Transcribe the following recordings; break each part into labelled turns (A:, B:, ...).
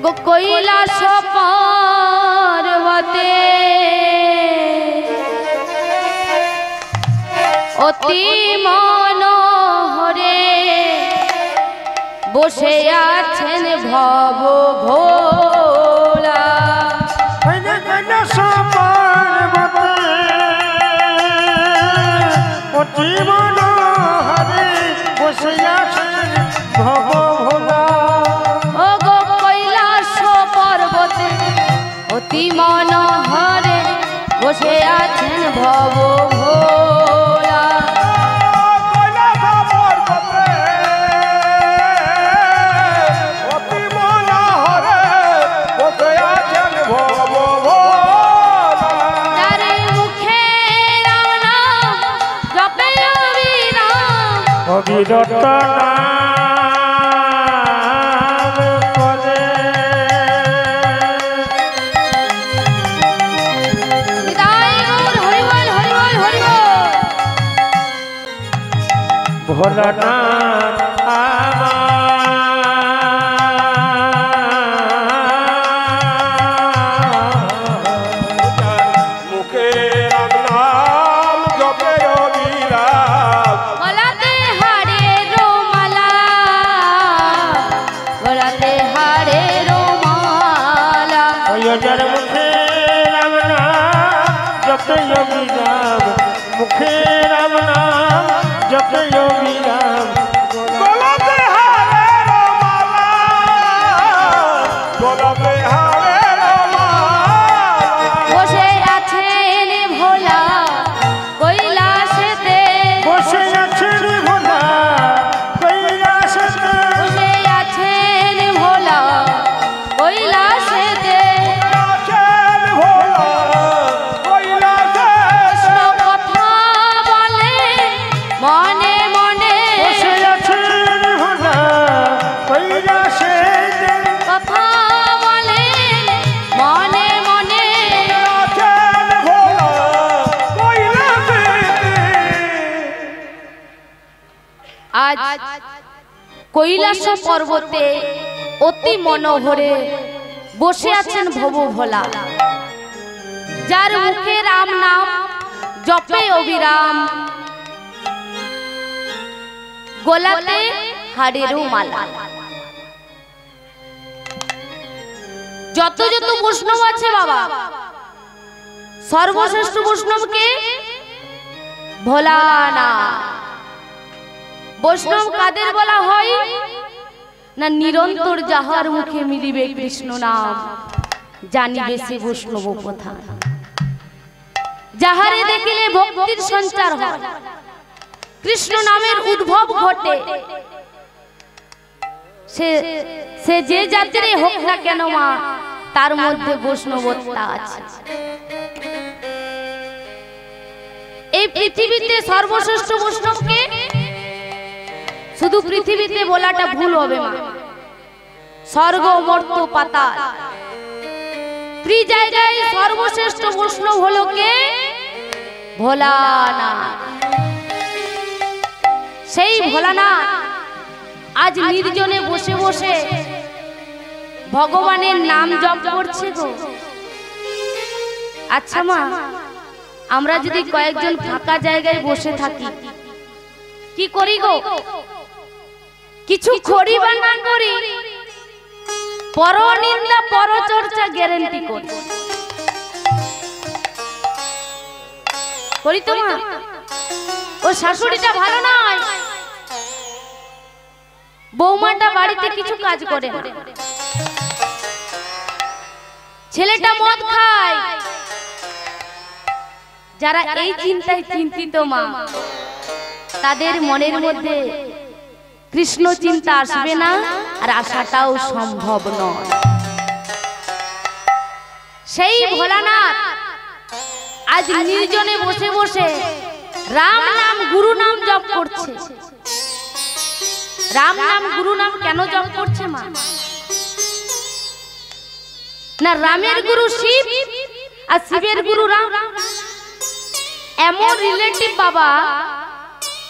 A: গো কৈলাস পর্বতে অতি মনোহরে বসে আছেন ভব ভোলা।
B: কৈলাস পর্বতে অতি মনোহরে বসে আছেন ভব ভোলা।
A: ও গো কৈলাস পর্বতে অতি মনোহরে বসে আছেন ভব ভোলা।
B: কৈলাস পর্বতে অতি মনোহরে বসে আছেন ভব ভোলা।
A: তার মুখে রাম নাম জপে অবিরাম,
B: অবিরত নাম করে
A: হৃদয় গৌর হরিবল হরিবল হরিবল।
B: ভোলানাথ মুখে রাম নাম জপে অবিরাম।
A: গলাতে হাড়েরও মালা, গলাতে হাড়েরও মালা।
B: যার মুখে রাম নাম জপে অবিরাম, মুখে রাম নাম জপে অবিরাম। গলাতে হারের মালা, গলাতে হারের মালা।
A: বসে আছেন ভোলা কৈলাসেতে,
B: বসে আছেন ভোলা কৈলাসেতে।
A: বসে আছেন ভোলা কৈলাসেতে।
B: আছেন ভোলা কৈলাসে।
A: কৃষ্ণ কথা বলে মনে মনে,
B: বসে আছেন ভোলা কৈলাসেতে।
A: কথা বলে মনে মনে।
B: আছেন ভোলা কৈলাসেতে।
A: আজ কৈলাস পর্বতে অতি মনোহরে বসে আছেন ভব ভোলা, যার মুখে রাম নাম জপে অবিরাম, গলাতে হাড়েরও মালা। যত যত বৈষ্ণব আছে বাবা, সর্বশ্রেষ্ঠ বৈষ্ণবকে ভোলা না। বৈষ্ণব কাদের বলা হয় না, নিরন্তর যাহার মুখে মিলিবে কৃষ্ণ নাম, জানিবে সে বৈষ্ণব কথা। যাহারে দেখিলে ভক্তির সঞ্চার হয়, কৃষ্ণ নামের উদ্ভব ঘটে, সে যে জাতিরে হোক না কেন মা, তার মধ্যে বৈষ্ণবতা আছে। এই পৃথিবীতে সর্বশ্রেষ্ঠ বৈষ্ণবকে শুধু পৃথিবীতে বলাটা ভুল হবে মা, স্বর্গ মর্ত্য পাতাল ত্রি জায়গায় সর্বশ্রেষ্ঠ বৈষ্ণব হলো কে? ভোলানাথ। সেই ভোলানাথ আজ নির্জনে বসে বসে ভগবানের নাম জপ করছে গো। আচ্ছা মা, আমরা যদি কয়েকজন ফাঁকা জায়গায় বসে থাকি কি করি গো? কিছু করি বা না করি, পরনিন্দা পরচর্চা গ্যারান্টি করি, করি তো মা? ও শাশুড়িটা ভালো নয়, বৌমাটা বাড়িতে কিছু কাজ করে না, ছেলেটা মদ খায়। যারা এই চিন্তায় চিন্তিত মা, তাদের মনের মধ্যে কৃষ্ণ চিন্তা আসবে না, আর আসাটাও সম্ভব নয়। সেই ভোলানাথ আজ নির্জনে বসে বসে রাম নাম গুরু নাম জপ করছে। রাম নাম গুরু নাম কেন জপ করছে মা? না, রামের গুরু শিব আর শিবের গুরু রাম, এমন রিলেটিভ বাবা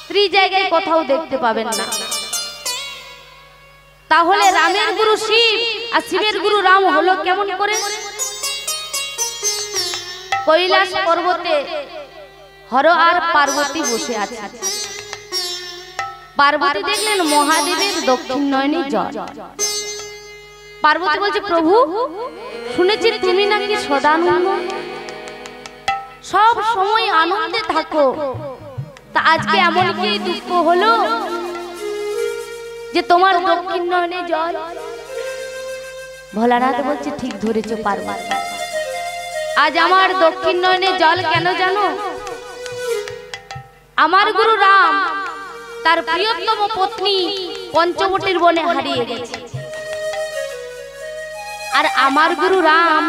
A: ত্রি জায়গায় কোথাও দেখতে পাবেন না। তাহলে রামের গুরু শিব আর শিবের গুরু রাম হলো কেমন করে? কৈলাস পর্বতে হর আর পার্বতী বসে আছে। পার্বতী দেখলেন মহাদেবের দক্ষিণ নয়নে জল। পার্বতী বলছে, প্রভু শুনেছি তুমি নাকি সদানন্দ, সব সময় আনন্দে থাকো, তা আজকে এমন কি দুঃখ হলো যে তোমার দক্ষিণ নয়নে জল? ভোলানাথ বলছে, ঠিক ধরেছো পার্বতী, আজ আমার দক্ষিণ নয়নে জল কেন জানো? আমার গুরু রাম তার প্রিয়তম পত্নী পঞ্চবটির বনে হারিয়ে গেছে, আর আমার গুরু রাম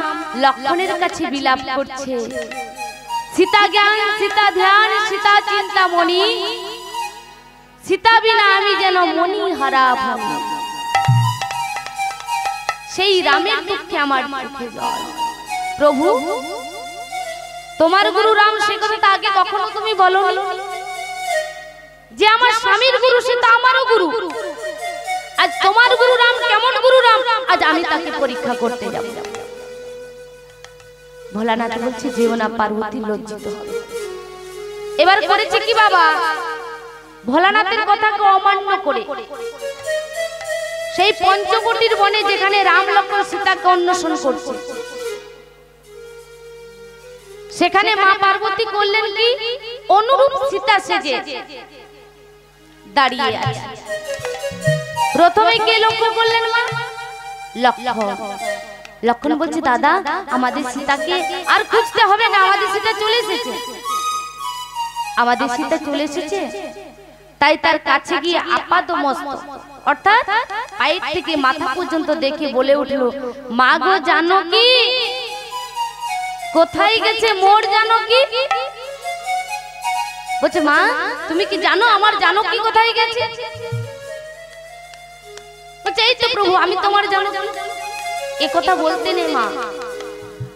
A: লক্ষ্মণের কাছে বিলাপ করছে, সীতা জ্ঞান, সীতা ধ্যান, সীতা চিন্তামণি, সীতা বিনা আমি যেন মনি হারা ভাবি। সেই রামের দুঃখে আমার চোখে জল। প্রভু তোমার গুরু রাম সে কথা আগে কখনো তুমি বলোনি যে আমার স্বামীর গুরু সীতা আমারও গুরু। আজ তোমার গুরু রাম কেমন গুরু রাম, আজ আমি তাকে পরীক্ষা করতে যাব। ভোলানাথ বলছে, যেও না পার্বতী, লজ্জিত হবে। এবার করেছে কি বাবা, ভোলানাথের কথাকে অমান্য করে সেই পঞ্চবটির বনে যেখানে রাম লক্ষ্মণ সীতাকে অন্বেষণ করছে, সেখানে মা পার্বতী করলেন কি, অনুরূপ সীতা সেজে দাঁড়িয়ে আছে। প্রথমে কে লক্ষ্য করলেন? মা লক্ষ্মণ। লক্ষ্মণ বলছে, দাদা আমাদের সীতাকে আর খুঁজতে হবে না, আমাদের সীতা চলে এসেছে, আমাদের সীতা চলে এসেছে। তাই তার কাছে গিয়ে আপাদমস্তক অর্থাৎ পায়ের থেকে মাথা পর্যন্ত দেখে বলে উঠলো, মা গো জানকী কোথায় গেছে মোর জানকী? বলছে, মা তুমি কি জানো আমার জানকী কোথায় গেছে? বলছে, এই তো প্রভু আমি তোমার জানকী। এ কথা বলতে নেই মা,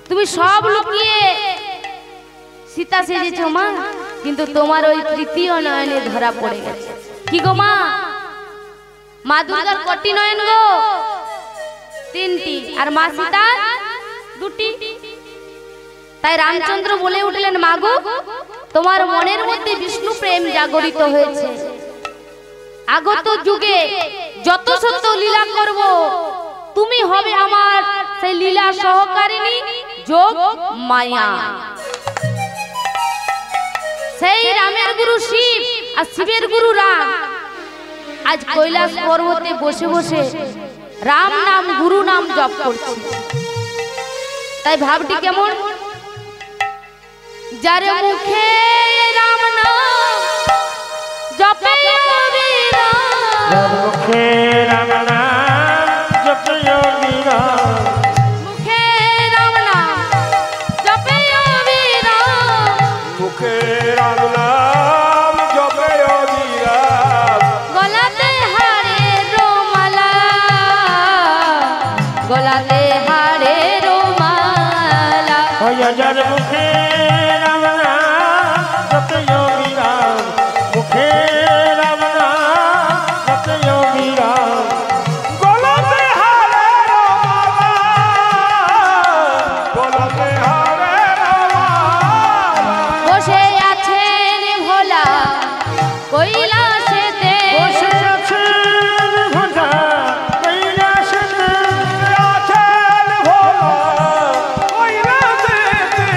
A: তুমি সব লুকিয়ে সীতা সেজেছো মা, কিন্তু তোমার ওই তৃতীয় নয়নে ধরা পড়ে গেছে। কি গো মা? মা দুর্গার কটি নয়ন গো? তিনটি, আর মা সীতার দুটি। তাই রামচন্দ্র বলে উঠলেন, মা গো তোমার মনের মধ্যে বিষ্ণু প্রেম জাগরিত হয়েছে, আগত যুগে যত সত্য লীলা করব তুমি হবে আমার সেই লীলা সহকারিণী যোগ মায়া। সেই রামের গুরু শিব আর শিবের গুরু রাম আজ কৈলাস পর্বতে বসে বসে রাম নাম গুরু নাম জপ করছে। তাই ভাবটি কেমন, যার মুখে রাম নাম জপে অবিরাম,
B: যার মুখে রাম নাম জপে অবিরাম,
A: মুখে রাম নাম জপে অবিরাম,
B: মুখে রাম নাম জপে অবিরাম,
A: গলাতে হাড়ের মালা, গলাতে হাড়ের মালা।
B: যার মুখে রাম নাম জপে অবিরাম, মুখে রাম নাম জপে অবিরাম, গলাতে হারের মালা, গলাতে হারের মালা।
A: বসে আছেন ভোলা কৈলাসেতে,
B: বসে আছেন ভোলা কৈলাসেতে, আছেন ভোলা কৈলাসেতে।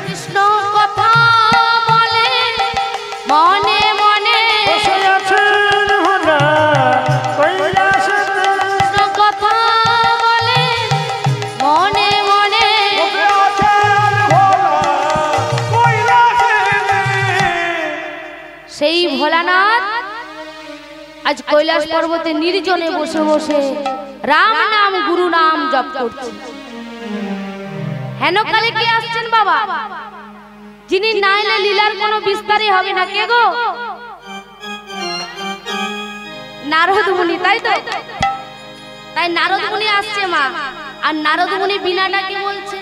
A: কৃষ্ণ কথা বলে মনে মনে,
B: বসে আছেন ভোলা কৈলাসেতে,
A: কৃষ্ণ কথা বলে মনে মনে।
B: বসে আছেন ভোলা কৈলাসেতে।
A: সেই ভোলানাথ আজ কৈলাস পর্বতে নির্জনে বসে বসে রাম নাম গুরু নাম জপ করছে। হেন কালে কে আসছেন বাবা, যিনি না এলে লীলার কোনো বিস্তারই হবে না? কে গো? নারদ মুনি, তাই তো? তাই নারদ মুনি আসছে মা। আর নারদ মুনি বিনাটা কি বলছে?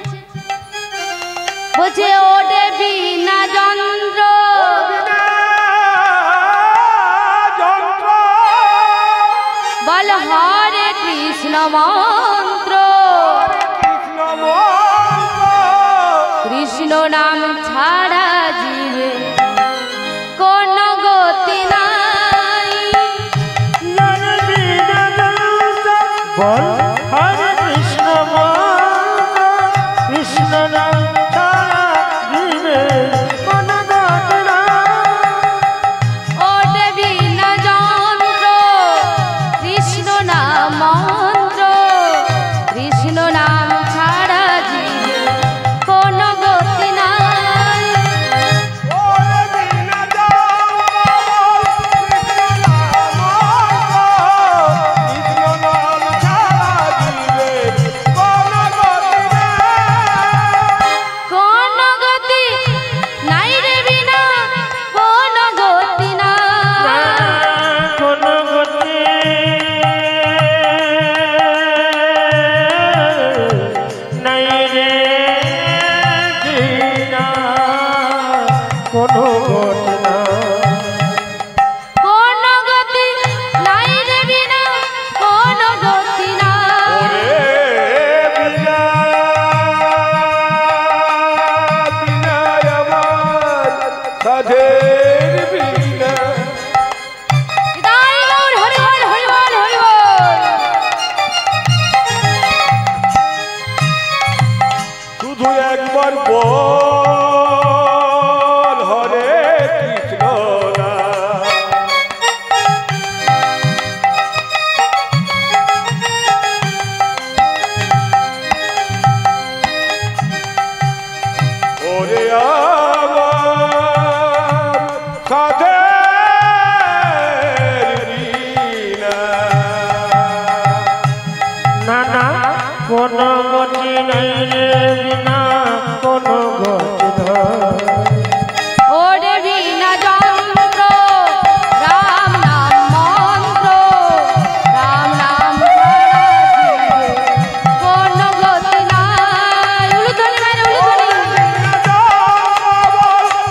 A: বলছে, ওরে বিনা যন্ত্র বল হরে কৃষ্ণ মন্ত্র
B: কৃষ্ণ মন্ত্র
A: কৃষ্ণ নাম ছাড়া জীবে কোন গতি নাই।
B: হরে বল হরে কৃষ্ণ মন্ত্র কৃষ্ণ নাম ছাড়া জীবে কোন গতি নাই।
A: ওটে বিনা যন্ত্র কৃষ্ণ নাম মন্ত্র কৃষ্ণ নাম ছাড়া জীবে কোন গতি নাই।
B: ওরে বিনা কৃষ্ণ নাম ছাড়া জীবে কোন গতি নাই।
A: কোন গতি নাই রে বিনা কোন গতি নাই।
B: কোন গতি নাই রে বিনা কোন গতি নাই।
A: কোন গতি নাই রে বিনা কোন গতি নাই।
B: ওরে বিনা বিনা আমার সাধের বিনা
A: হৃদয় গৌর হরি বল হরি বল হরি বল।
B: শুধু একবার বল হরে কৃষ্ণ নাম। ওরে আমার সাধের বিনা না না কোন গতি নাই রে বিনা কোন গতি নাই।
A: ওরে বিনা যন্ত্র রাম নাম মন্ত্র রাম নাম ছাড়া জীবে কোন গতি নাই। উলুধ্বনি মাইরে উলুধ্বনি।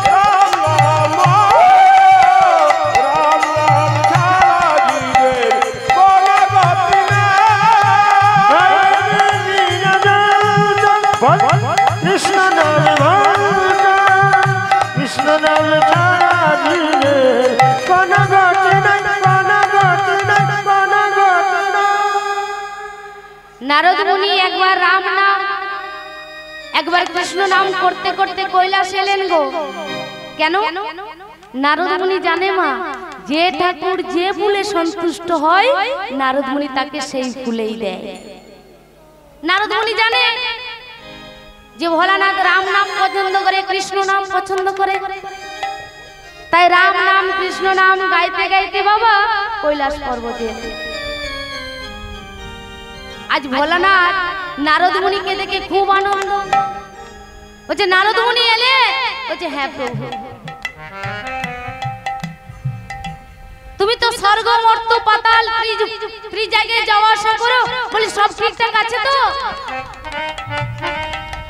B: রাম রাম রাম রাম ছাড়া জীবে কোন গতি নাই। কৃষ্ণ নাম কৃষ্ণ নাম ছাড়া জীবে কোন গতি নাই কোন গতি নাই কোন গতি নাই।
A: নারদ মুনি একবার রাম নাম একবার কৃষ্ণ নাম করতে করতে কৈলাস এলেন গো। কেন? নারদ মুনি জানে মা যে ঠাকুর যে ফুলে সন্তুষ্ট হয় নারদ মুনি তাকে সেই ফুলেই দেয়। নারদ মুনি জানে যে ভোলানাথ রাম নাম পছন্দ করে কৃষ্ণ নাম পছন্দ করে, তাই রাম নাম কৃষ্ণ নাম গাইতে গাইতে বাবা কৈলাস পর্বতে এলেন। আজ ভোলানাথ নারদ মুনিকে দেখে খুব আনন্দ। বলছে নারদ মুনি এলে? বলছে হ্যাঁ প্রভু। তুমি তো স্বর্গ মর্ত পাতাল ত্রিজায়গায় যাওয়া আসা করো, বলি সব ঠিকঠাক আছে তো?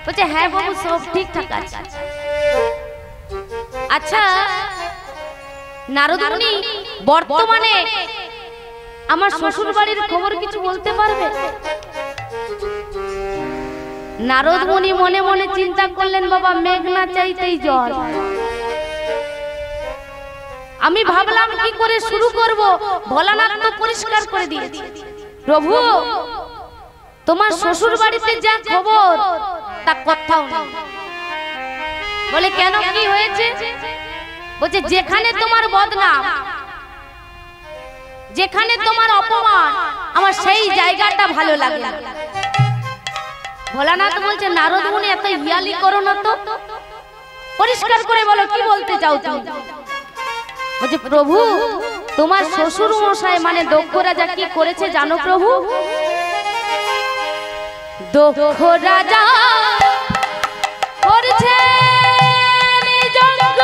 A: বলছে হ্যাঁ বাবু সব ঠিকঠাক আছে। আচ্ছা নারদ মুনি বর্তমানে আমার শ্বশুর বাড়ির খবর কিছু বলতে পারবে? নারদ মুনি মনে মনে চিন্তা করলেন বাবা মেঘ না চাইতেই জল। আমি ভাবলাম কি করে শুরু করব, ভোলানাথ তো পরিষ্কার করে দিয়েছে। প্রভু তোমার শ্বশুর বাড়িতে যা খবর তা কোথাও নেই। বলে কেন কি হয়েছে? বলছে যেখানে তোমার বদনাম যেখানে তোমার অপমান আমার সেই জায়গাটা ভালো লাগে না। ভোলানাথ বলছে নারদ মুনি এত হিয়ালি করো না তো, পরিষ্কার করে বলো কি বলতে চাও তুমি? বলছে প্রভু তোমার শ্বশুর মশাই মানে দক্ষ রাজা কি করেছে জানো প্রভু? দক্ষ রাজা করছে যজ্ঞ,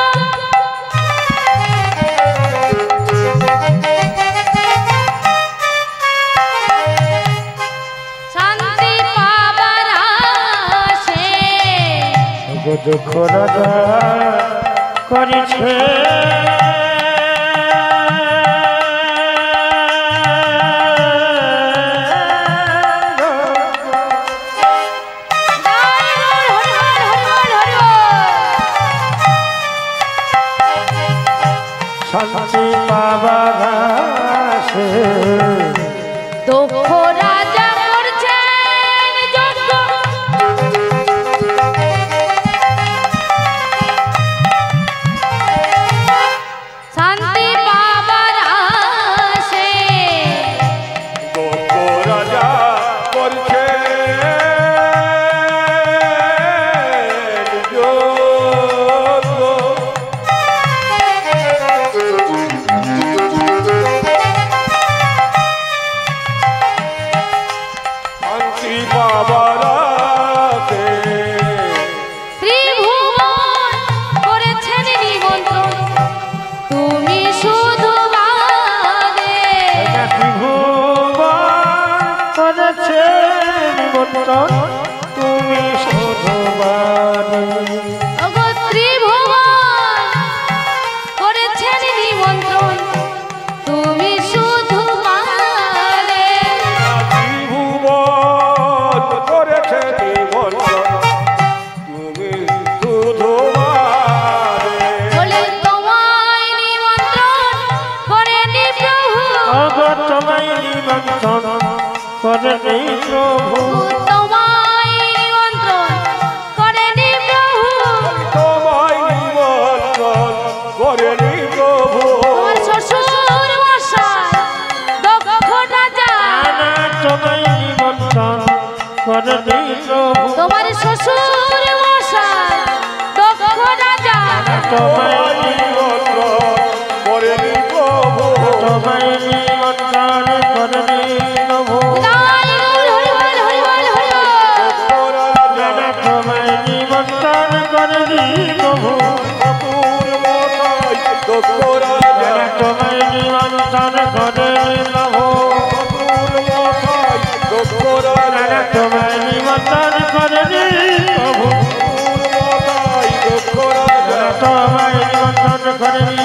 A: শান্তি পাবার আশে
B: দুঃখ রাজা করেছে করছে তুমি শোধবানি
A: ত্রিভুবন করেছেন নিমন্ত্রণ তুমি শুধু মানে
B: ত্রিভুবন করেছে নিমন্ত্রণ তুমি শুধু
A: বলে তোমায় নিমন্ত্রণ করেনি প্রভু
B: তোমায় নিমন্ত্রণ করেনি প্রভু
A: তোমায় নিমন্ত্রণ করেনি প্রভু
B: তোমায় নিমন্ত্রণ করেনি প্রভু
A: তোমার শ্বশুর মশাই দক্ষ রাজা
B: তোমায় নিমন্ত্রণ করেনি প্রভু
A: তোমার শ্বশুর মশাই দক্ষ রাজা
B: তোমায় নিমন্ত্রণ করেনি প্রভু তোমায় নিমন্ত্রণ করেনি প্রভু তোমায় নিমন্ত্রণ করেনি প্রভু তোমায় নিমন্ত্রণ করেনি প্রভু তোমায় নিমন্ত্রণ করেনি প্রভু তোমায় নিমন্ত্রণ করেনি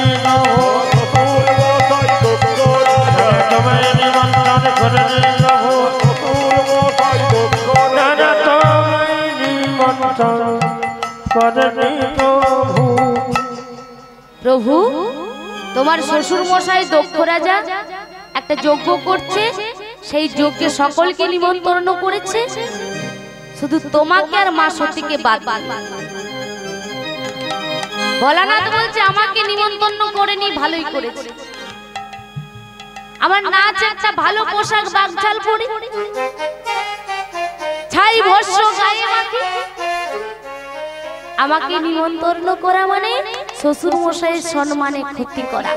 B: প্রভু তোমায় নিমন্ত্রণ করেনি প্রভু তোমায় নিমন্ত্রণ করেনি প্রভু
A: প্রভু তোমার শ্বশুর মশাই দক্ষ রাজা একটা যজ্ঞ করছে সেই যজ্ঞে সকলকে নিমন্ত্রণ করেছে শুধু তোমাকে আর মা সতীকে বাদ ভোলানাথ বলছে আমাকে নিমন্ত্রণ করেনি ভালোই করেছে আমার নাচ একটা ভালো পোশাক বাগঝাল পরে ছাই ভস্য গায়ে মাখি আমাকে নিমন্ত্রণ করা মানে শ্বশুর মশাইয়ের সম্মানে ক্ষতি করা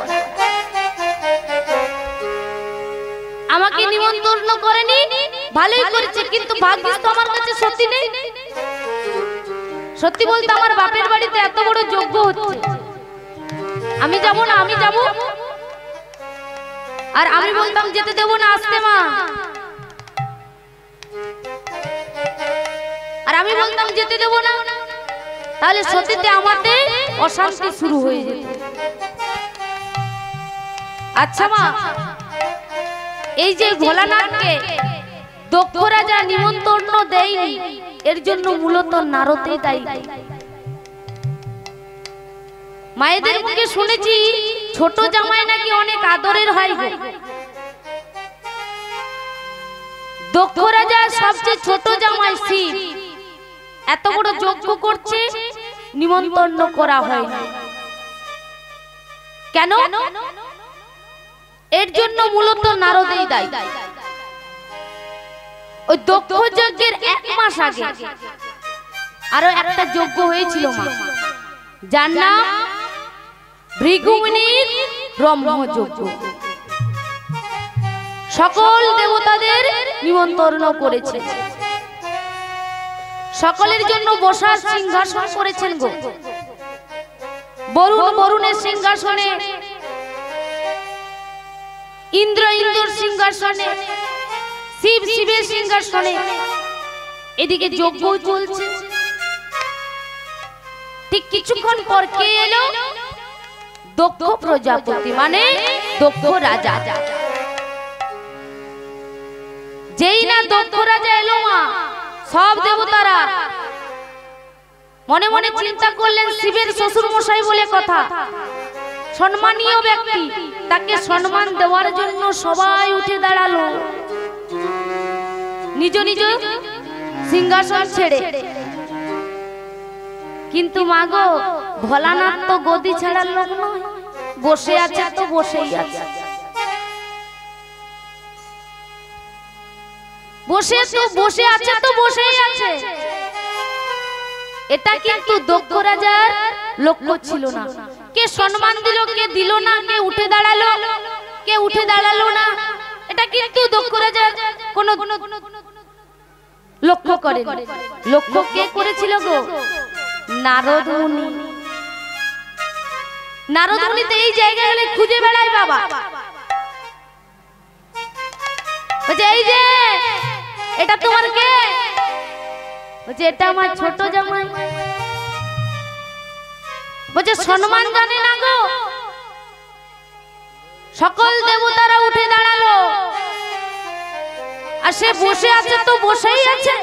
A: আমাকে নিমন্ত্রণ করেনি ভালোই করেছে কিন্তু ভাগ্যিস তো আমার কাছে সত্যি নেই সত্যি বলতে আমার বাপের বাড়িতে এত বড় যজ্ঞ হচ্ছে আমি যাব না আমি যাব আর আমি বলতাম যেতে দেব না আসতে মা আর আমি বলতাম যেতে দেব না তাহলে সতীতে আমাদের অশান্তি শুরু হয়ে যেত আচ্ছা মা এই যে ভোলানাথকে দক্ষ রাজা নিমন্ত্রণ দেয়নি এর জন্য মূলত নারদই দায়ী মায়েদের মুখে শুনেছি ছোট জামাই নাকি অনেক আদরের হয় গো দক্ষ রাজার সবচেয়ে ছোট জামাই শিব এত বড় যজ্ঞ করছে নিমন্ত্রণ করা হয় না কেন এর জন্য মূলত নারদই দায়ী ওই দক্ষ যজ্ঞের 1 মাস আগে আরো একটা যজ্ঞ হয়েছিল মা যার নাম ভৃগুমুনির ব্রহ্মযজ্ঞ সকল দেবতাদের নিমন্ত্রণ করেছে সকলের জন্য বসার সিংহাসন করেছেন গো বরুণের সিংহাসনে ইন্দ্রের সিংহাসনে শিবের সিংহাসনে এদিকে যজ্ঞ চলছে ঠিক কিছুক্ষণ পর কে এলো দক্ষ প্রজাপতি মানে দক্ষ রাজা যেই না দক্ষ রাজা এলো মা সব দেবতারা মনে মনে চিন্তা করলেন শিবের শ্বশুর মশাই বলে কথা সম্মানীয় ব্যক্তি তাকে সম্মান দেওয়ার জন্য সবাই উঠে দাঁড়ালো নিজ নিজ সিংহাসন ছেড়ে কিন্তু মাগো ভোলানাথ তো গদি ছাড়ার লোক নয় বসে আছে তো বসেই আছে বসে আছে তো বসেই আছে। এটা কিন্তু দক্ষ রাজার লক্ষ্য ছিল না। কে সম্মান দিল, কে দিল না, কে উঠে দাঁড়ালো, কে উঠে দাঁড়ালো না, এটা কিন্তু দক্ষ রাজার কোন লক্ষ্য করে। লক্ষ্য কে করেছিল গো? নারদ মুনি। নারদ মুনি তো এই জায়গায় গেলে খুঁজে বেড়ায় বাবা, বলছে এই যে এটা তোমার কে? বলছে এটা আমার ছোট জামাই। বলছে সম্মান জানে না গো। সকল দেবতারা উঠে দাঁড়ালো, আর সে বসে আছে তো বসেই আছে।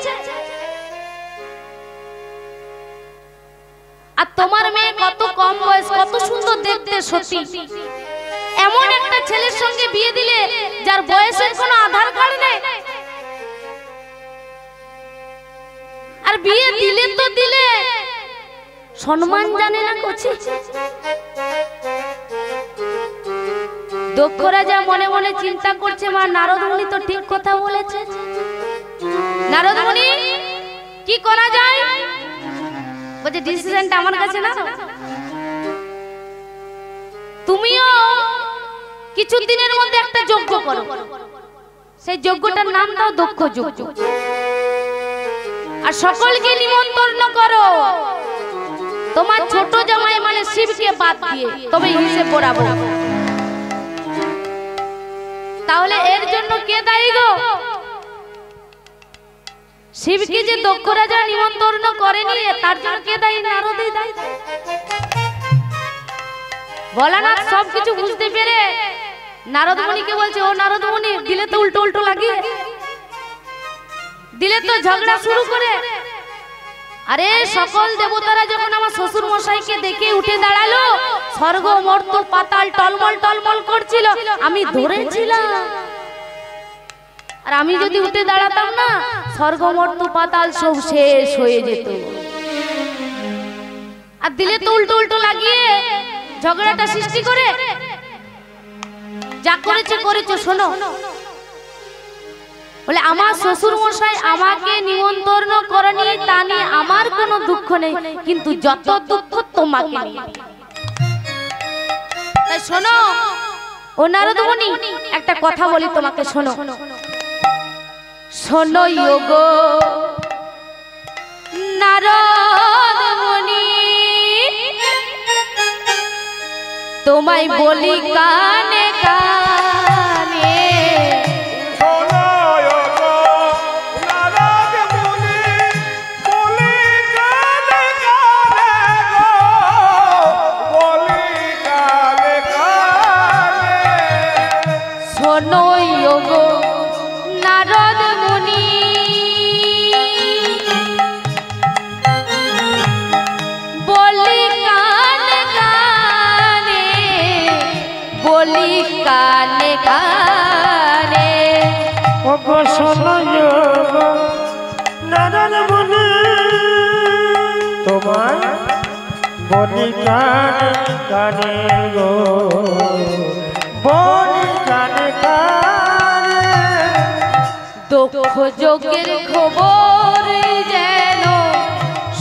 A: আর তোমার মেয়ে কত কম বয়স, কত সুন্দর দেখতে সতী, এমন একটা ছেলের সঙ্গে বিয়ে দিলে যার বয়সের কোনো আধার কার্ড নেই। আর বিয়ে দিলে তো দিলে, সম্মান জানে না করছে। দক্ষ রাজা মনে মনে চিন্তা করছে, মা নারদ মুনি তো ঠিক কথা বলেছে। নারদ মুনি কি করা যায়? বলছে ডিসিশনটা আমার কাছে না, তুমিও কিছু দিনের মধ্যে একটা যজ্ঞ করো, সেই যজ্ঞটার নাম দাও দক্ষ যজ্ঞ, আর সকলকে নিমন্ত্রণ করো। তোমার ছোট জামাই মানে শিবকে বাদ দিয়ে, তবে হিসেব বরাবর। তাহলে এর জন্য কে দায়ী গো? শিবকে যে দক্ষ রাজা নিমন্ত্রণ করেনি, তার জন্য কে দায়ী? নারদই দায়ী। ভোলানাথ সবকিছু বুঝতে পেরে নারদ মুনিকে বলছে, ও নারদ মুনি, দিলে তো উল্টো উল্টো লাগিয়ে, দিলে তো ঝগড়া শুরু করে। আরে সকল দেবতারা যখন আমার শ্বশুর মশাইকে দেখে উঠে দাঁড়ালো, স্বর্গ মর্ত পাতাল টলমল টলমল করছিল, আমি ধরেছিলাম। আর আমি যদি উঠে দাঁড়াতাম না, স্বর্গ মর্ত পাতাল সব শেষ হয়ে যেত। আর দিলে তো উল্টো উল্টো লাগিয়ে ঝগড়াটা সৃষ্টি করে। যা করেছে করেছে, শোনো, বলে আমার শ্বশুর মশাই আমাকে নিমন্ত্রণ করেনি, তা নিয়ে আমার কোনো দুঃখ নেই, কিন্তু যত দুঃখ তোমাকে নিয়ে। তাই শোনো ও নারদ মুনি, একটা কথা বলি তোমাকে, শোনো। শোনো গো নারদ মুনি, তোমায় বলি কানে কানে, শোনো গো নারদ মুনি, বলি কানে কানে, বলি কানে কানে।
C: ওগো শোনো গো নারদ মুনি, তোমায় বলি কানে কানে গো, বলি কানে কানে।
A: দক্ষ যজ্ঞের খবর যেন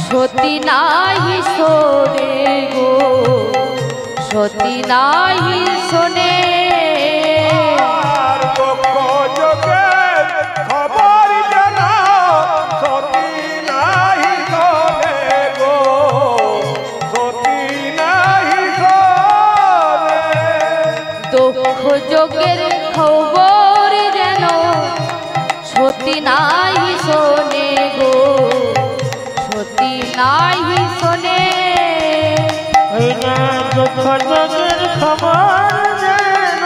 A: সতী নাহি শোনে গো, সতী নাহি শোনে।
B: আর দক্ষ যজ্ঞের খবর যেন সতী নাহি শোনে গো, সতী নাহি শোনে।
A: দক্ষ যজ্ঞের খবর যেন সতী নাহি শোনে গো, সতী নাহি শোনে।
C: দুঃখ যোগের খবর যেন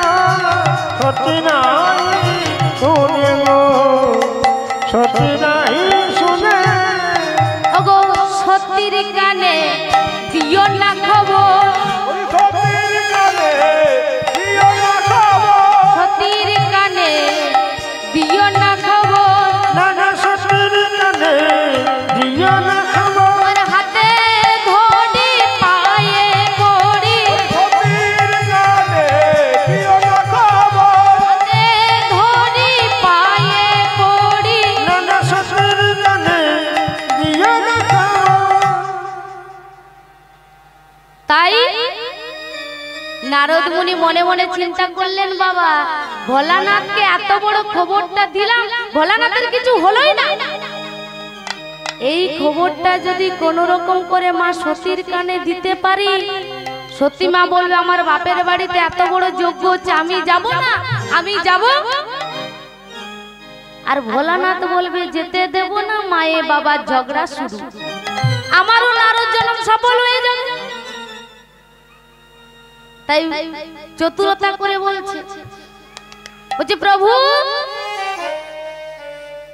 C: সতী নাহি শুনে গো, সতী নাহি শুনে।
A: ওগো সতীর কানে দিও না খবর,
B: সতীর কানে দিও না খবর,
A: সতীর কানে দিও না খবর।
C: নানা সতীর কানে দিও না খবর।
A: ওর হাতে ধরি পায়ে করি,
B: সতীর কানে দিও না খবর,
A: হাতে ধরি পায়ে করি, নারদ মুনি মনে মনে চিন্তা করলেন, বাবা ভোলানাথকে এত বড় খবরটা দিলাম, ভোলানাথের কিছু হলোই না। এই খবরটা যদি কোন রকম করে মা সতীর কানে দিতে পারি, সতী মা বলবে আমার বাপের বাড়িতে এত বড় যজ্ঞ হচ্ছে, আমি যাব না, আমি যাব। আর ভোলানাথ বলবে যেতে দেব না, মায়ে বাবার ঝগড়া শুরু, আমারও নারদ জন্ম সফল হয়ে যাবে। তাই চতুরতা করে বলছে, প্রভু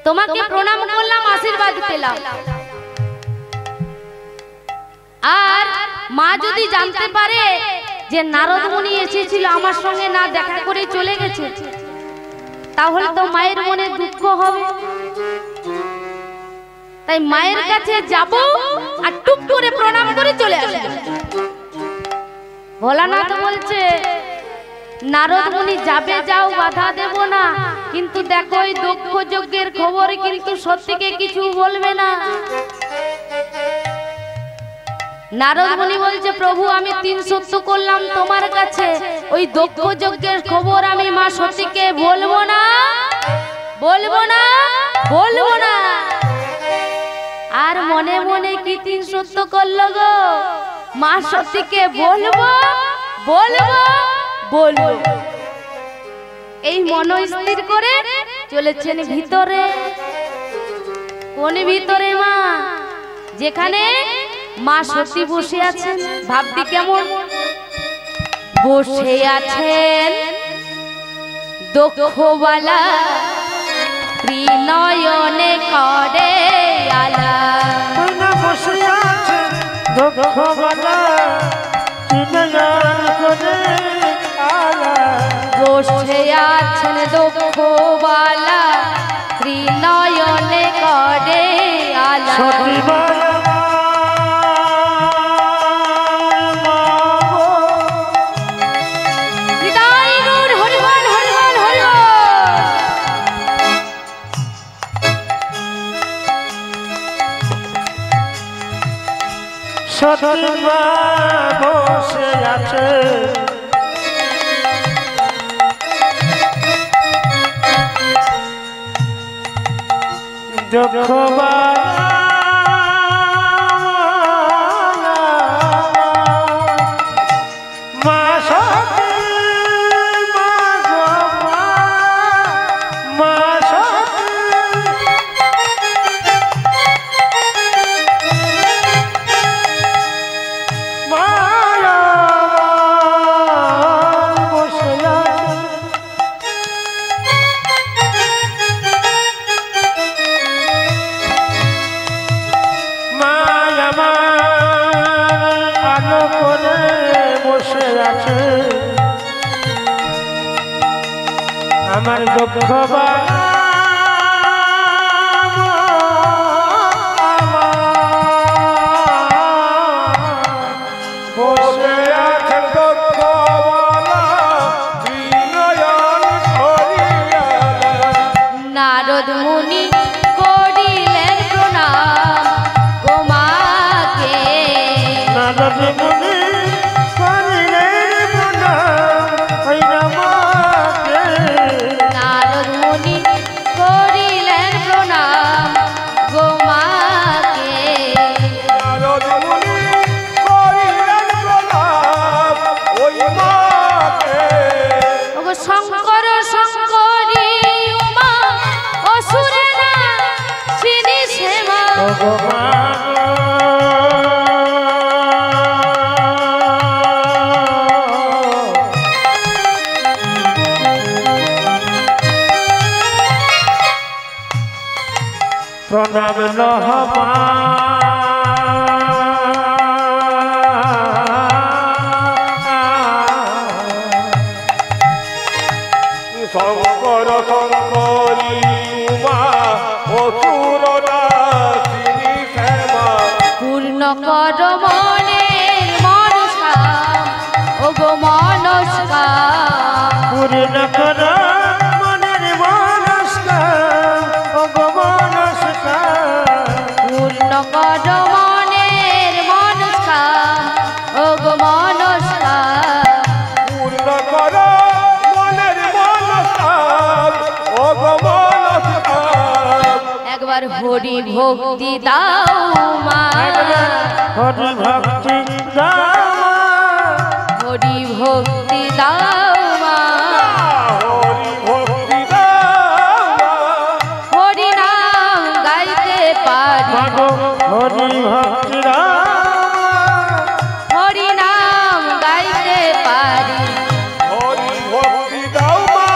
A: তোমাকে প্রণাম করলাম, আশীর্বাদ পেলাম। আর মা যদি জানতে পারে যে নারদ মুনি এসেছিল আমার সঙ্গে না দেখা করে চলে গেছে, তাহলে তো মায়ের মনে দুঃখ হবে। তাই মায়ের কাছে যাব আর টুক করে প্রণাম করে চলে আসব। ভোলানাথ বলছে, নারদ মুনি যাবে যাও, বাধা দেব না, কিন্তু দেখো ওই দক্ষ যজ্ঞের খবর কিন্তু সত্যিকে কিছু বলবে না। নারদ মুনি বলছে, প্রভু আমি 3 সত্য করলাম তোমার কাছে, ওই দক্ষ যজ্ঞের খবর আমি মা সতীকে বলবো না, বলবো না, বলবো না। আর মনে মনে কি 3 সত্য করলো গো, মা সতীকে বলবো, বলবো, বলবো। এই মন স্থির করে চলেছেন ভিতরে। কোন ভিতরে মা? যেখানে মা সতী বসে আছেন। ভাবটি কেমন? বসে আছেন দক্ষবালা, ত্রিনয়নে করে আলা।
C: বসে আছেন দক্ষবালা, ত্রিনয়ন করে আলা।
A: বসে আছেন দক্ষবালা, ত্রিনয়নে করে আলা।
C: সতী সতী মা বসে আছে, দক্ষবালা মা সতী, মা গো মা সতী। আমার দক্ষবালা
B: বসে আছেন দক্ষবালা, ত্রিনয়ন করিয়া আলা।
A: নারদ মুনি করিলেন প্রণাম গো মাকে।
C: নারদ মুনি করিলেন প্রণাম ওই মাকে।
A: নারদ মুনি করিলেন প্রণাম গো মাকে।
B: নারদ মুনি করিলেন প্রণাম ওই মাকে।
A: ওগো শঙ্কর শঙ্করী উমা অসুরেরা চিনি সেবা।
C: প্রণাম নহমা
B: শঙ্কর শঙ্করী উমা অসুর নাশিনী শ্যামা।
A: পূর্ণ কর মনের মনসা ওগো মনস্কা।
C: পূর্ণ কর মনের মনস্কা ওগো মনস্কা।
A: পূর্ণ কর মনের মনস্কা ওগো মনস্কা। একবার হরি ভক্তি দাও মা,
C: হরি ভক্তি দাও মা,
A: হরি ভক্তি দাও মা,
B: হরি ভক্তি দাও
A: হরি নাম গাইতে পারি,
C: মাগো হরি ভক্তি দাও মা,
A: হরি নাম গাইতে পারি।
B: হরি ভক্তি দাও মা।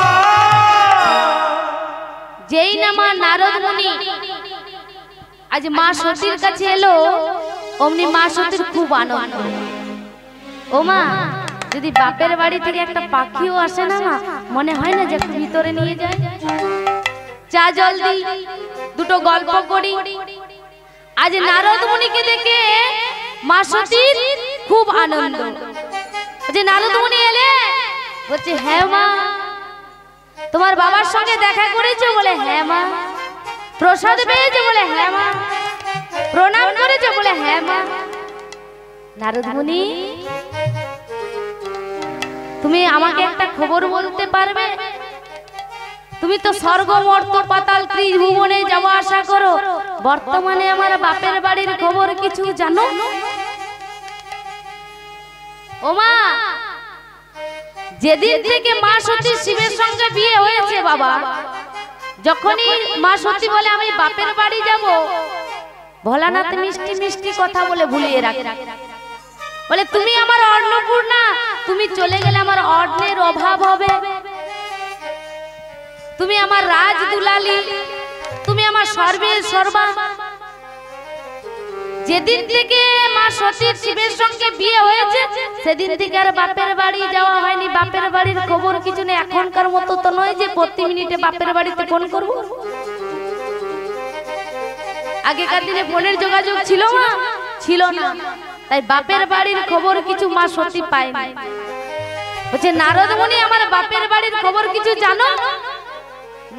A: যেই না মা নারদ মুনি আজ মা সতীর কাছে এলো, অমনি মা সতীর খুব আনন্দ। ও মা, যদি বাপের বাড়ি থেকে একটা পাখিও আসে না মা, মনে হয় না যে একটু ভিতরে নিয়ে যায়, চা জল দিই, দুটো গল্প করি। আজ নারদ মুনিকে দেখে মা সতীর খুব আনন্দ। যে নারদ মুনি এলে, বলছে হ্যাঁ মা, তোমার বাবার সঙ্গে দেখা করেছো? বলে হ্যাঁ মা। প্রসাদ পেয়েছো? বলে হ্যাঁ মা। প্রণাম করেছো? বলে হ্যাঁ মা। নারদ মুনি, তুমি আমাকে একটা খবর বলতে পারবে? তুমি তো স্বর্গ মর্ত পাতাল ত্রিভুবনে যাওয়া আসা করো, বর্তমানে আমার বাপের বাড়ির খবর কিছু জানো? ও মা, যেদিন থেকে মা সতী শিবের সঙ্গে বিয়ে হয়েছে বাবা, যখনই মা সতী বলে আমি বাপের বাড়ি যাব, ভোলানাথ মিষ্টি মিষ্টি কথা বলে ভুলিয়ে রাখে। বলে তুমি আমার অন্নপূর্ণা, তুমি চলে গেলে আমার অন্নের অভাব হবে, তুমি আমার রাজ দুলালি, তুমি আমার সর্বের সর্বা। যেদিন থেকে মা সতীর শিবের সঙ্গে বিয়ে হয়েছে, সেদিন থেকে আর বাপের বাড়ি যাওয়া হয়নি। বাপের বাড়ির খবর কিছু নেই। এখনকার মতো তো নয় যে প্রতি মিনিটে বাপের বাড়িতে ফোন করব। আগেকার দিনে ফোনের যোগাযোগ ছিল না, ছিল না, তাই বাপের বাড়ির খবর কিছু মা সতী পায়নি। বলছে নারদ মুনি, আমার বাপের বাড়ির খবর কিছু জানো?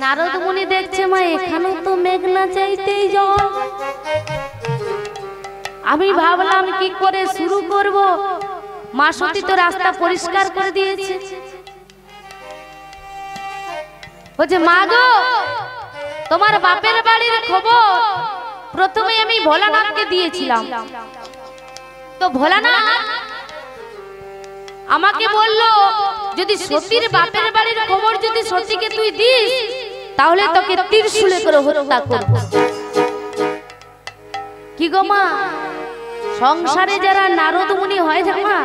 A: নারদ মুনি দেখছে মা এখানে তো মেঘনা চাইতেই জল। আমি ভাবলাম কি করে শুরু করব, মা সতী তো রাস্তা পরিষ্কার করে দিয়েছে। বলছে মা গো, তোমার বাপের বাড়ির খবর প্রথমে আমি ভোলানাথকে দিয়েছিলাম, তো ভোলানাথ আমাকে বলল যদি সতীর বাপের বাড়ির খবর যদি সতীকে তুই দিস, তাহলে তোকে ত্রিশূলে করে হত্যা করব। কি গো মা, সংসারে যারা নারদ মুনি হয় না মা,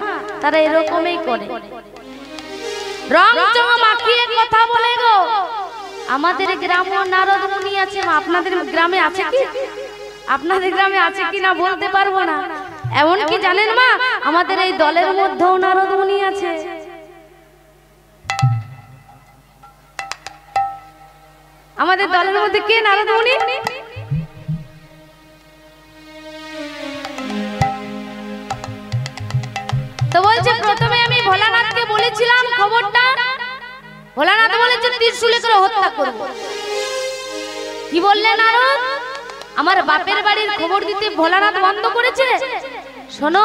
A: তারা এরকমই করে, রং চং মাখিয়ে কথা বলে গো। আমাদের গ্রামে নারদ মুনি আছে মা, আপনাদের গ্রামে আছে কি? আপনাদের গ্রামে আছে কি না বলতে পারবো না। এমন কি জানেন মা, আমাদের এই দলের মধ্যেও নারদ মুনি আছে। আমাদের দলের মধ্যে কে নারদ মুনি? তো বলছে প্রথমে আমি ভোলানাথকে বলেছিলাম খবরটা, ভোলানাথ বলেছে ত্রিশূলে করে হত্যা করব। কি বললেন নারদ? আমার বাপের বাড়ির খবর দিতে ভোলানাথ বন্ধ করেছে। শোনো,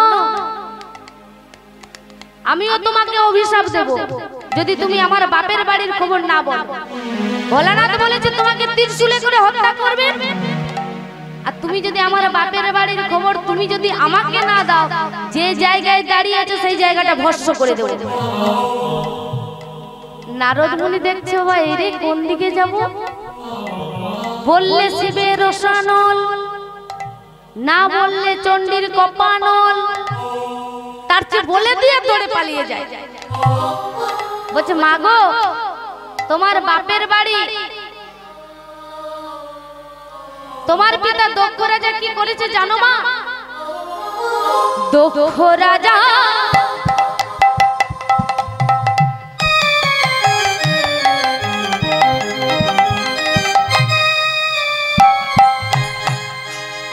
A: আমিও তোমাকে অভিশাপ দেব যদি তুমি আমার বাপের বাড়ির খবর না বলো। ভোলানাথ বলেছে তোমাকে ত্রিশূলে করে হত্যা করবে, আর তুমি যদি আমার বাপের বাড়ির খবর তুমি যদি আমাকে না দাও, যে জায়গায় দাঁড়িয়ে আছো সেই জায়গাটা ভস্ম করে দেব। নারদ মুনি দেখছে ভাই রে কোন দিকে যাব, বললে শিবের রসানল, না বললে চণ্ডীর কপানল, তার চেয়ে বলে দিয়ে দৌড়ে পালিয়ে যায়। বলছে মা গো, তোমার বাপের বাড়ি, তোমার পিতা দক্ষ রাজা কি করেছে জানো মা? দক্ষ রাজা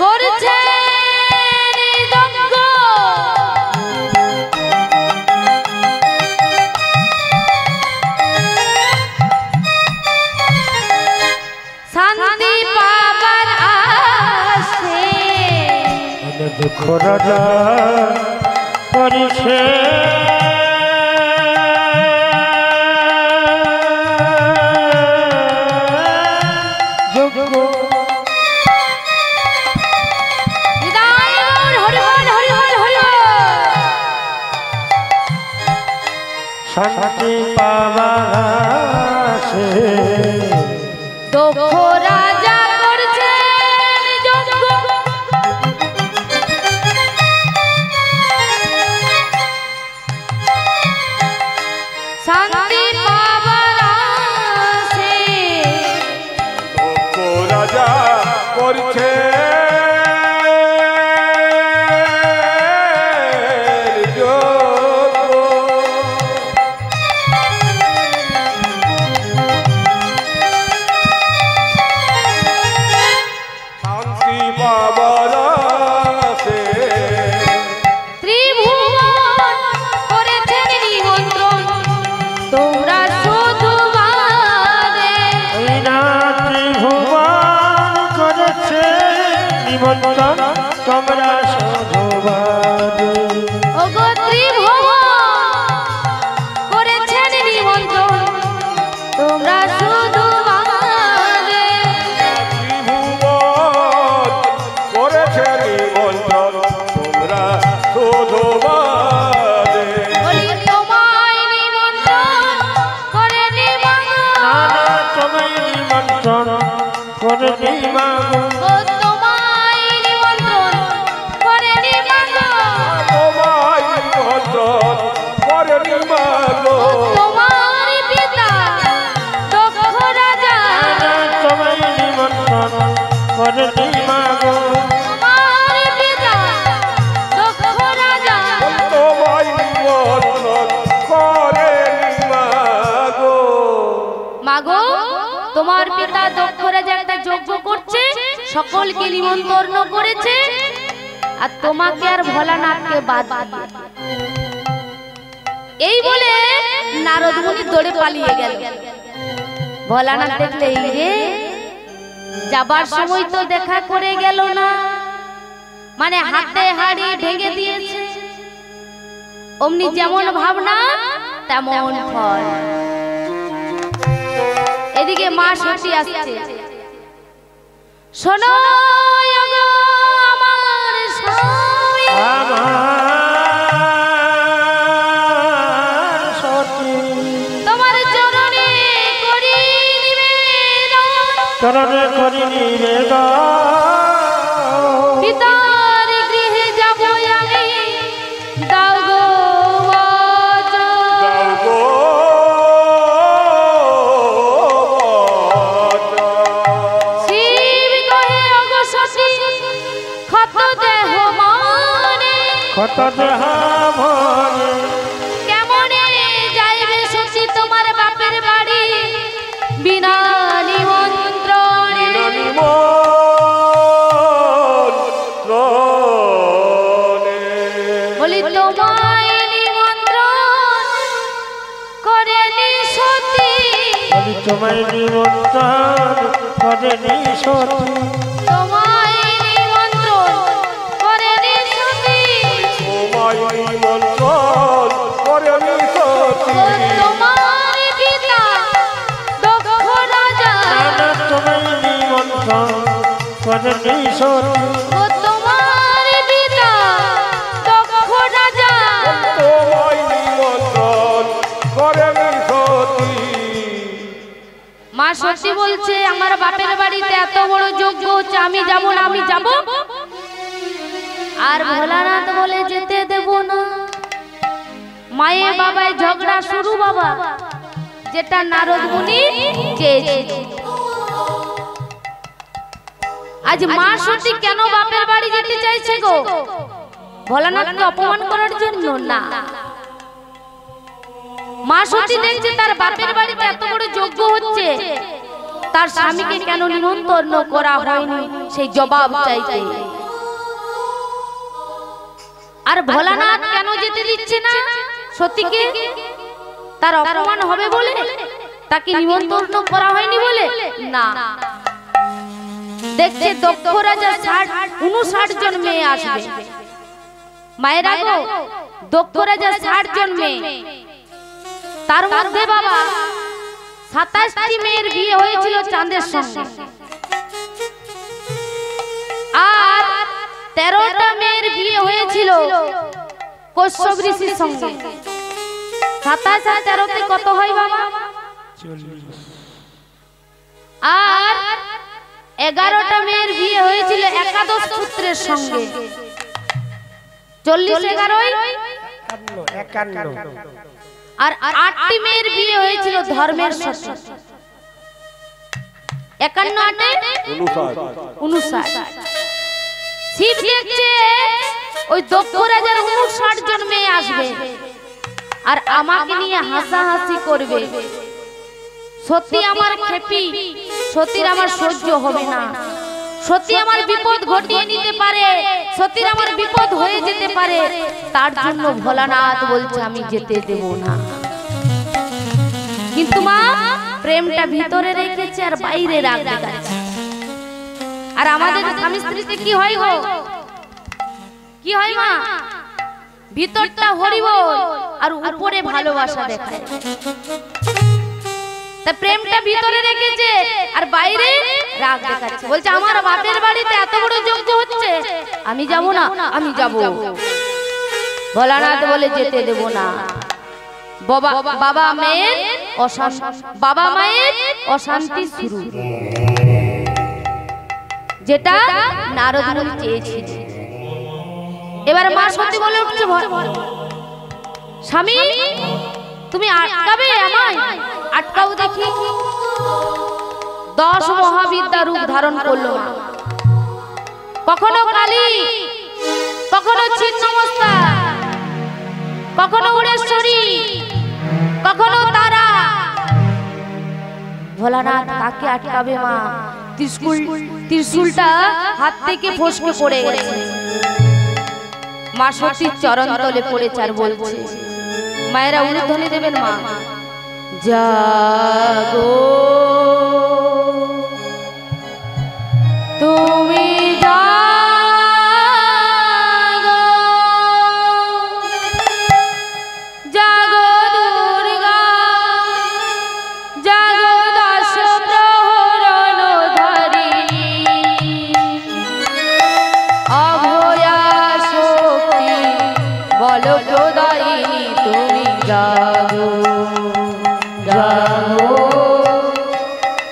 A: করছে শান্তি পাবার আসে,
C: দুঃখ রাজা করিছে যোগ্য শান্তি পাবার
A: দক্ষ রাজা করছেন যজ্ঞ, শান্তি পাবার আশে
B: দক্ষ রাজা করছে
C: তোমরা শোভাবাদে
A: ওগো ত্রিভুবন করেছেন নিমন্ত্রণ, তোমরা শুধু বাদে।
B: ত্রিভুবন করেছে নিমন্ত্রণ, তোমরা শুধু বাদে।
A: বলি তোমায় নিমন্ত্রণ করে নিমাগো,
C: না না তোমায় নিমন্ত্রণ করে নিমাগো,
A: ও তোমায় নিমন্ত্রণ করে নিমাগো,
B: তোমায় নিমন্ত্রণ করে নিমাগো।
A: ও তোমার পিতা দক্ষ রাজা,
C: তোমায় নিমন্ত্রণ করে নিমাগো,
A: তোমার পিতা দক্ষ রাজা।
B: তোমায় নিমন্ত্রণ করে নিমাগো।
A: মাগো তোমার পিতা দক্ষ রাজা একটা যজ্ঞ করছে, সকলকে নিমন্ত্রণ করেছে, আর তোমাকে আর ভোলানাথকে বাদ দিয়ে। এই বলে নারদ মুনি দৌড়ে পালিয়ে গেল। ভোলানাথ দেখলে এই রে, যাবার সময় তো দেখা করে গেল না, মানে হাতে হাড়ি ভেঙে দিয়েছে। অমনি যেমন ভাবনা তেমন ফল। এদিকে মা সতী আসছে, শোনো ওগো আমার স্বামী,
C: আমার সতী
A: তোমার চরণে করি নিবেদন,
C: চরণে করি নিবেদন,
A: পিতার গৃহে যাব আমি, দাও গো বচন।
B: দাও গো বচন।
A: শিব কহে ওগো সতী, ক্ষত দেহ মনে,
C: কত দেহা মনে
A: কেমনে যাইবে সতী তোমার বাপের বাড়ি, বিনা নিমন্ত্রণে। বলি তোমায় নিমন্ত্রণ করেনি সতী,
C: বলি তোমায় নিমন্ত্রণ করে নি সতী,
A: তোমায় নিমন্ত্রণ করেনি সতী, ও তোমার পিতা দক্ষ রাজা,
C: না তোমায় নিমন্ত্রণ করে নি সতী,
A: ও তোমার পিতা দক্ষ রাজা। মা সতী বলছে আমার বাপের বাড়িতে এত বড় যজ্ঞ হচ্ছে, আমি যাব না, আমি যাব। আর ভোলানাথ বলে যেতে দেব না। মায়ে বাবায় ঝগড়া শুরু বাবা, যেটা নারদ মুনি চেয়েছিল। আজ মা সতী কেন বাপের বাড়ি যেতে চাইছে গো? ভোলানাথকে অপমান করার জন্য না। মা সতী দেখছে তার বাপের বাড়িতে এত বড় যজ্ঞ হচ্ছে, তার স্বামীকে কেন নিমন্ত্রণ করা হয়নি সেই জবাব চাইছে। আর ভোলানাথ কেন যেতে দিচ্ছে না সতীকে? তার অপমান হবে বলে, তাকে নিমন্ত্রণ করা হয়নি বলে না। দেখছে দক্ষ রাজা 59 জন মেয়ে আসবে। মায়েরা গো, দক্ষ রাজা 60 জন মেয়ে, তার মধ্যে বাবা 27টি মেয়ের বিয়ে হয়েছিল চাঁদের সঙ্গে, আর 13টা মেয়ের বিয়ে হয়েছিল কশ্যপ ঋষির সঙ্গে। 27 আর 13 তে কত হয় বাবা?
C: 40।
A: আর 11টা মেয়ের বিয়ে হয়েছিল একাদশ পুত্রের সঙ্গে। 40 11
C: 51।
A: আর 8টি মেয়ের বিয়ে হয়েছিল ধর্মের সাথে। 51 59। শিব দেখছে ওই দক্ষ রাজার 59 জন মেয়ে আসবে আর আমাকে নিয়ে হাসাহাসি করবে। সত্যি আমার খেপি, সতীর আমার সহ্য হবে না। সত্যি আমার বিপদ ঘটিয়ে নিতে পারে, সত্যির আমার বিপদ হয়ে যেতে পারে। তার জন্য ভোলানাথ বলছে আমি যেতে দেব না। কিন্তু মা প্রেমটা ভিতরে রেখেছে আর বাইরে রাগ দেখাচ্ছে। আর আমাদের স্বামী স্ত্রীতে কি হয় গো? কি হয় মা? ভিতরটা হরিবল আর উপরে ভালোবাসা দেখায়। তা প্রেমটা ভিতরে রেখেছে আর বাইরে রাগ দেখাচ্ছে। বলছে আমার বাপের বাড়িতে এত বড় যজ্ঞ হচ্ছে, আমি যাব না, আমি যাব। ভোলানাথ বলে যেতে দেব না। বাবা মায়ের অশান্তি শুরু, যেটা নারদ মুনি চেয়েছিল। এবার মা সত্যি বলে উঠছে, স্বামী তুমি আটকাবে আমায়? আটকাও দেখি। 10 মহাবিদ্যা রূপ ধারণ করলো। কখনো কালী, কখনো ছিন্নমস্তা, কখনো উড়েশ্বরী, কখনো তারা। ভোলানাথ কাকে আটকাবে মা? ত্রিশূলটা হাত থেকে ফসকে পড়ে গেছে। মা সতীর চরণ তলে পড়েছে আর বলছে, মায়েরা উলুধ্বনি দেবেন মা। জাগো তুমি জাগো, জাগো দুর্গা, জাগো দশ প্রহরণ ধারিণী, অভয়া শক্তি বল প্রদায়িনী তুমি জাগো, জাগো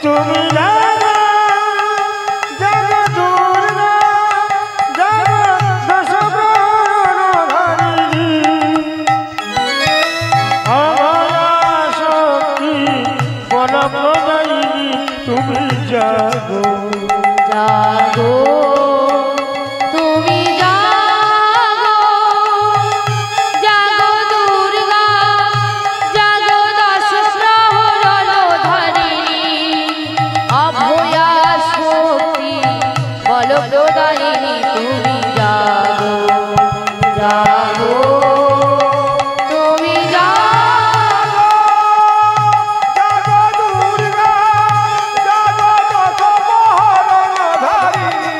C: তুমি জাগো, জাগো দুর্গা, জাগো দশ প্রহরণ ধারিণী, অভয়া শক্তি বল প্রদায়িনী তুমি জাগো,
A: জাগো তুমি জাগো, জাগো দুর্গা, জাগো দশ প্রহরণ ধারিণী, অভয়া শক্তি বল প্রদায়িনী তুমি জাগো, জাগো তুমি জাগো,
B: জাগো দুর্গা, জাগো দশ প্রহরণ ধারিণী,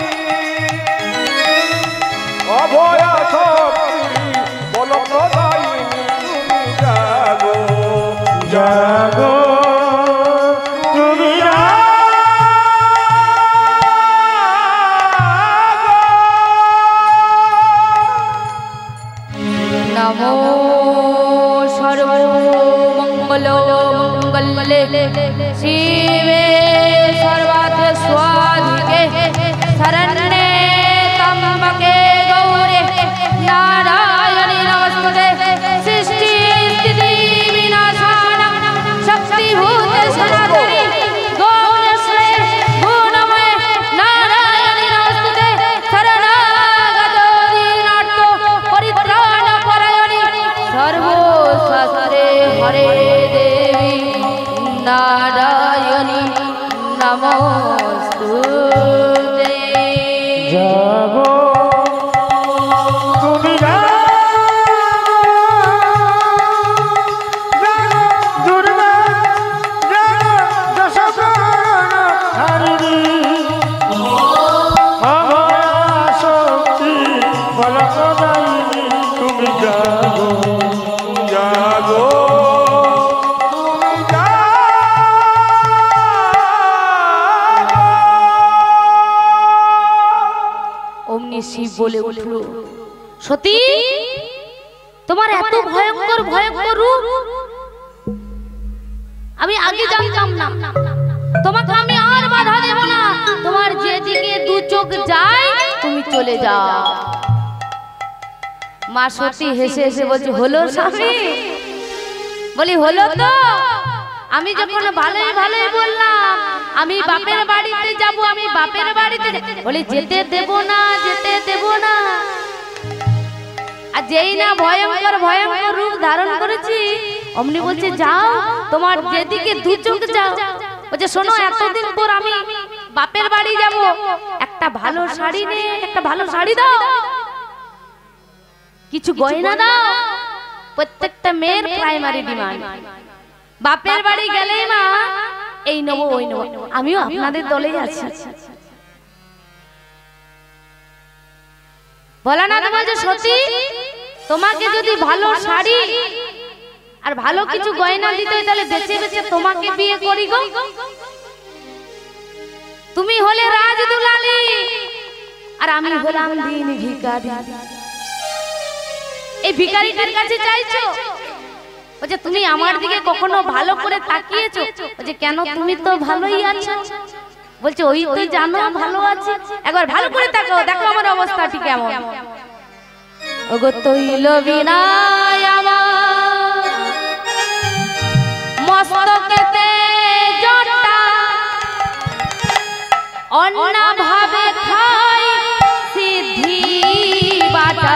B: অভয়া শক্তি বল প্রদায়িনী তুমি জাগো,
C: জাগো তুমি
A: নমো সর্বমঙ্গল মঙ্গলে শিবে সর্বার্থ স্বাধিকে শরণ্যে ত্র্যম্বকে গৌরে নারায়ণী নমস্তুতে। সৃষ্টি স্থিতি বিনাশানাং শক্তিভূত সনাতনী গৌরশ্রী গুণময়ে নারায়ণী নমস্তুতে। শরণাগত দীনার্থ পরিত্রাণ পরায়ণী সর্বশাস্ত্রে হরে দেবী নারায়ণী নমস্তুতে।
C: জাগো তুমি দুর্গা, জাগো দশ প্রহরণ ধারিণী, অভয়া শক্তি বল প্রদায়িনী তুমি জাগো,
B: জাগো তুমি জাগো।
A: অমনি শিব বলে উঠল, সতী তোমার এত ভয়ঙ্কর ভয়ঙ্কর রূপ আমি আগে জানতাম না। তোমাকে আমি আর বাধা দেব না, তোমার যেদিকে দু চোখ যায় তুমি চলে যাও। মা সতী হেসে হেসে বলছে, হলো স্বামী? বলি হলো তো। আমি যখন ভালোই ভালোই বললাম আমি বাপের বাড়িতে যাব, আমি বাপের বাড়িতে বলি যেতে দেব না, যেতে দেব না। আর যেই না ভয়ঙ্কর ভয়ঙ্কর রূপ ধারণ করেছি অমনি বলছে যাও, তোমার যেদিকে দু চোখ যাও। বলছে শোনো, এতদিন পর আমি বাপের বাড়ি যাব, একটা ভালো শাড়ি নে, একটা ভালো শাড়ি দাও, কিছু গয়না দাও। প্রত্যেকটা মেয়ের প্রাইমারি ডিমান্ড। বাপের বাড়ি গেলেই মা এই নেবো ওই নেবো। আমিও আপনাদের দলেই আছি। ভোলানাথ বলছে সতী, তোমাকে যদি ভালো শাড়ি আর ভালো কিছু গয়না দিতে হয় তাহলে বেঁচে বেঁচে তোমাকে বিয়ে করি গো। তুমি হলে রাজদুলালি আর আমি হলাম দিন ভিখারি। এই ভিখারিটার কাছে চাইছো? বলছে তুমি আমার দিকে কখনো ভালো করে তাকিয়েছো? বলছে কেন, তুমি তো ভালোই আছো। বলছে ওই তুই জানো ভালো আছে, একবার ভালো করে তাকাও, দেখো আমার অবস্থা ঠিক কেমন। ওগো তৈল বিনায় আমার মস্তকেতে জটা, অন্য ভাবে খাই সিদ্ধি বাটা।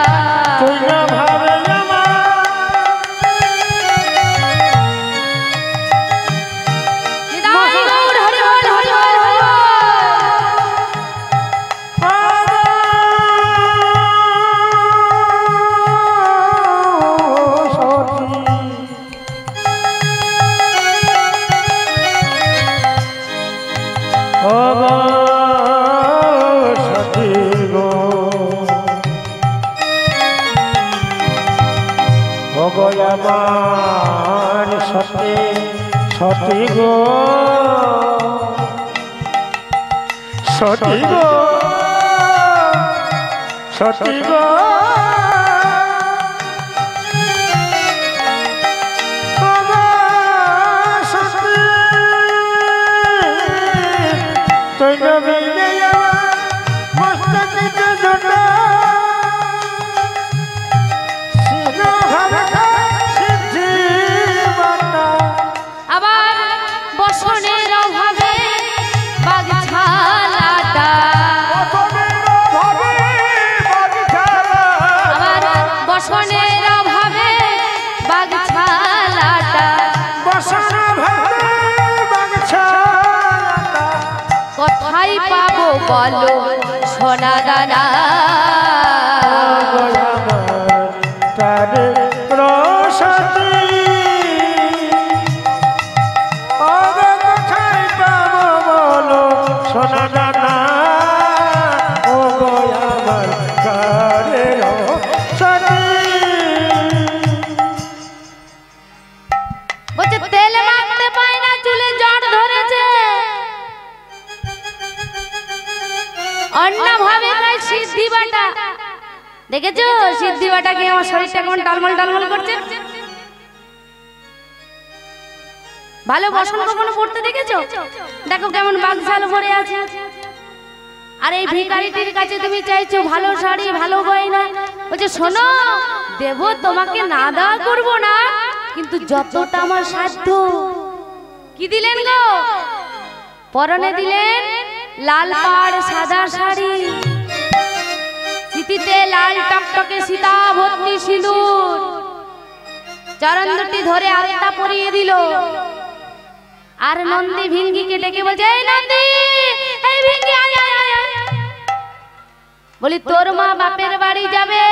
C: সতী গো, সতী গো, সতী গো, বলো সোনা দানা সোনা দানা ও আমার কারের সতী।
A: বলছে তেল মাখতে পাই না, চুলে জড় ধরেছে, অন্য ভাবে খাই সিদ্ধি বাটা। দেখেছো সিদ্ধি বাটা খেয়ে আমার শরীরটা কেমন টালমল টালমল করছে? ভালো বসন কখনো পড়তে দেখেছো? দেখো কেমন বাগঝাল ভরে আছে। আর এই ভিখারিটির কাছে তুমি চাইছো ভালো শাড়ি ভালো গয়না। বলছে শোনো, দেব তোমাকে, না দেওয়া করবো না, কিন্তু যতটা আমার সাধ্য। কি দিলেন গো? পরনে দিলেন লাল পাড় সাদা শাড়ি, সিথিতে লাল টকটকে সীতা ভর্তি সিঁদুর, চরণ দুটি ধরে আলতা পরিয়ে দিল। আর নন্দী ভিঙ্গিকে ডেকে বলছে, এই নন্দী, এই ভিঙ্গি আয় আয় আয়। বলি তোর মা বাপের বাড়ি যাবে,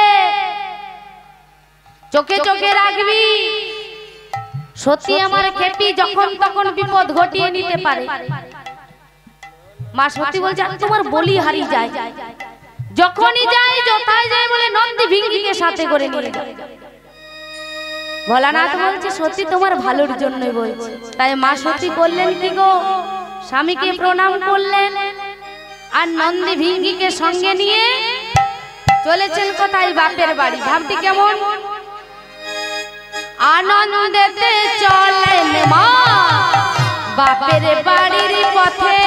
A: চোখে চোখে রাখবি। সত্যি আমার খেপি যখন তখন বিপদ ঘটিয়ে নিতে পারে। মা সত্যি বলছে তোমার বলি হারিয়ে যায়, যখনই যায় যথায় যায় বলে নন্দী ভিঙ্গিকে সাথে করে নিয়ে যায়। ভোলানাথ বলছে সত্যি তোমার ভালোর জন্যই বলছে। তাই মা সত্যি করলেন কি গো, স্বামীকে প্রণাম করলেন আর নন্দী ভিঙ্গিকে সঙ্গে নিয়ে চলেছেন কোথায়? বাপের বাড়ি। ভাবটি কেমন? আনন্দেতে চলেন মা বাপের বাড়ির পথে।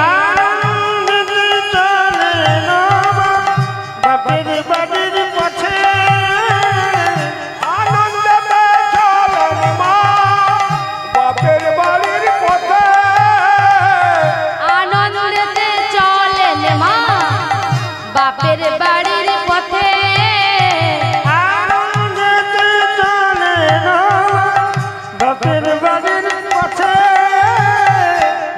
C: আনন্দেতে চলেন মা বাপের বাড়ির পথে।
B: আনন্দেতে চলেন মা বাপের বাড়ির পথে।
A: আনন্দেতে চলেন মা বাপের বাড়ির পথে।
C: আনন্দেতে চলেন বাপের বাড়ির পথে।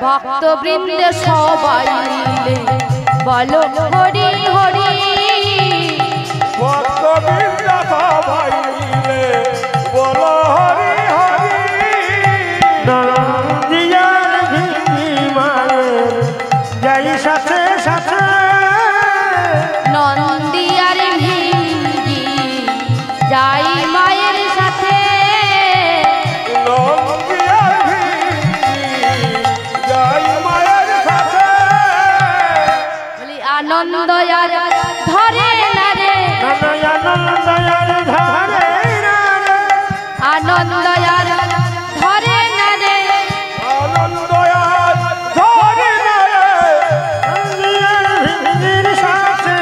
A: ভক্তবৃন্দ সবাই মিলে বলো হরি হরি।
B: ভক্তবৃন্দ সবাই মিলে বলো হরি হরি।
C: নন্দিয়ার ভিড়ি মায়ের যাই সাথে সাথে।
A: নন্দিয়ার ভিড়ি যাই মায়ের সাথে।
B: নন্দিয়ার ভিড়ি যাই মায়ের সাথে।
A: বলি আনন্দ আর ধরে না রে।
C: নন্দয়ার ধারে
A: আনন্দ আর ধরে না রে।
B: আনন্দ আজ ধরে না রে।
C: নন্দিয়ার ভিড়ির সাথে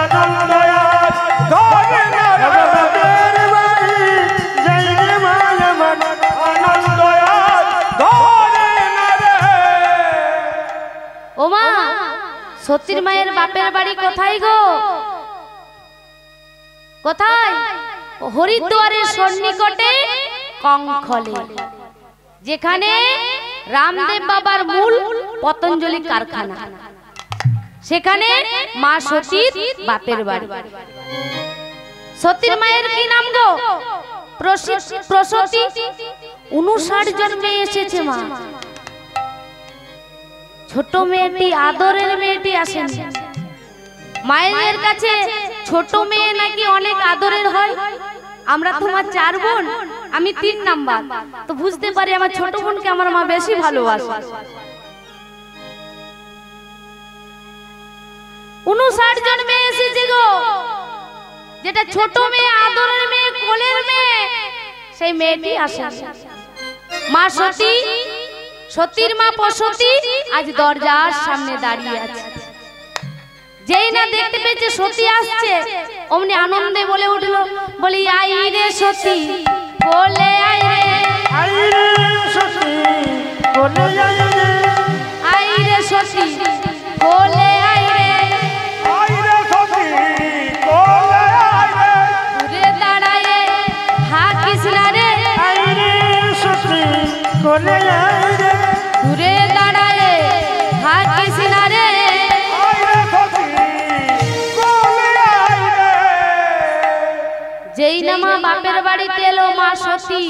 B: আনন্দ আজ ধরে না রে।
C: বাপের বাড়ি যাই রে মায় মন।
B: আনন্দ আজ ধরে না রে।
A: ও মা, সতীর মায়ের বাপের বাড়ি কোথায় গো? কোথায়? হরিদ্বারের সন্নিকটে কঙ্খলে, যেখানে রামদেব বাবার মূল পতঞ্জলি কারখানা। সেখানে মা সতীর বাপের বাড়ি। সতীর মায়ের কি নাম গো? প্রসূতি। 59 জন মেয়ে এসেছে মা। ছোট মেয়েটি, আদরের মেয়েটি আসেন। মায়ের কাছে ছোট মেয়ে নাকি অনেক আদরের হয়। আমরা তোমার 4 বোন, আমি 3 নাম্বার, তো বুঝতে পারি আমার ছোট বোনকে আমার মা বেশি ভালোবাসে। 59 জন মেয়ে এসেছে গো। যেটা ছোট মেয়ে, আদরের মেয়ে, কোলের মেয়ে, সেই মেয়েটি আসে। মা সতী, সতীর মা প্রসূতি আজ দরজার সামনে দাঁড়িয়ে আছে। যেই না দেখতে পেয়েছে সতী আসছে, অমনি আনন্দে বলে উঠলো, বলি আই রে সতী বলে আই রে।
C: আই রে সতী বলে আই রে।
A: আই রে সতী বলে আই রে।
B: আই রে সতী বলে আই রে।
A: দূরে দাঁড়ায়ে থাকিস না রে।
C: আই রে সতী বলে আই রে।
A: দূরে দাঁড়ায়ে থাকিস না রে।
B: আই রে সতী বলে আই রে।
A: যেই না মা বাপের বাড়িতে এলো মা সতী,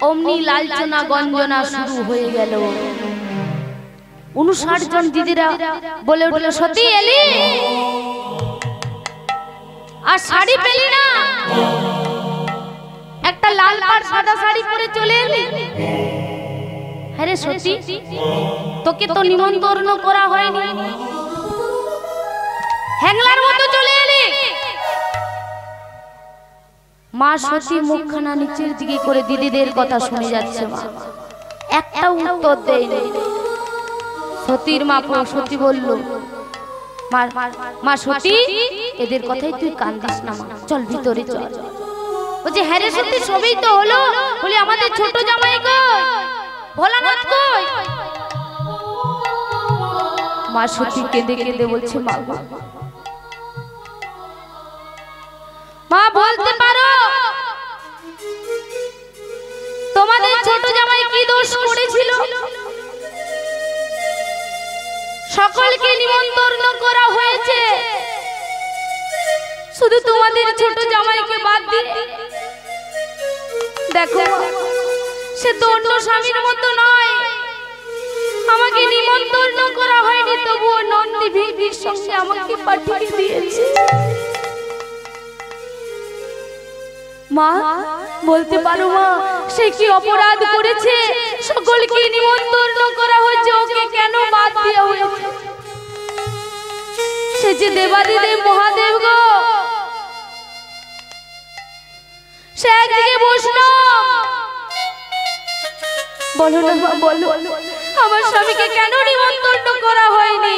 A: অমনি লালচনা গঞ্জনা শুরু হয়ে গেল। 59 জন দিদিরা বলে উঠলো, সতী এলি? আর শাড়ি পেলি না? একটা লাল আর সাদা শাড়ি পরে চলে এলি? আরে সতী, তোকে তো নিমন্ত্রণ করা হয়নি, হ্যাংলার মতো চলে এলি। মা সতী মুখখানা নিচের দিকে করে দিদিদের কথা শুনে যাচ্ছে। মা একটা উত্তর দেয়নি। সতীর মা সতী বলল, মা সতী, এদের কথাই তুই কান্দিস না মা, চল ভিতরে চল। বলছে হ্যাঁ রে সতী, সবই তো হলো। বলি আমাদের ছোট জামাই কই? ভোলানাথ কই? মা সতী কেঁদে কেঁদে বলছে, মা বলতে পারো তোমাদের ছোট জামাই কি দোষ করেছিল? সকলকে নিমন্ত্রণ করা হয়েছে, শুধু তোমাদের ছোট জামাইকে বাদ দিয়ে। দেখো সে তো অন্য স্বামীর মতো নয়, আমাকে নিমন্ত্রণ করা হয়নি, তবুও নন্দী ভিড়ির সঙ্গে আমাকে পাঠিয়ে দিয়েছে। মা বলতে পারো মা, সে কি অপরাধ করেছে? সকলকে নিমন্ত্রণ করা হয়েছে, ওকে কেন বাদ দেওয়া হয়েছে? সে যে দেবাদিদেব মহাদেব গো, সে একদিকে বৈষ্ণব। বলো না মা, বলো আমার স্বামীকে কেন নিমন্ত্রণ করা হয়নি?